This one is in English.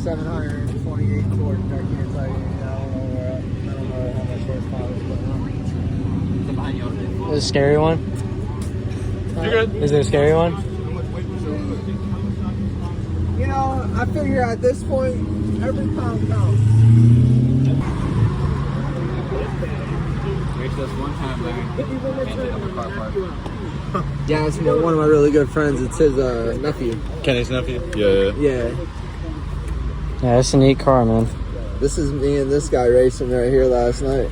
728 torque. I can't tell you. I don't know how much horsepower it's Is it a scary one? You're good. Is it a scary one? You know, I figure at this point, every pound counts. Race us one time, Larry. Can't take up a car park. Yeah, it's one of my really good friends. It's his nephew. Kenny's nephew? Yeah. Yeah. Yeah, it's a neat car, man. This is me and this guy racing right here last night.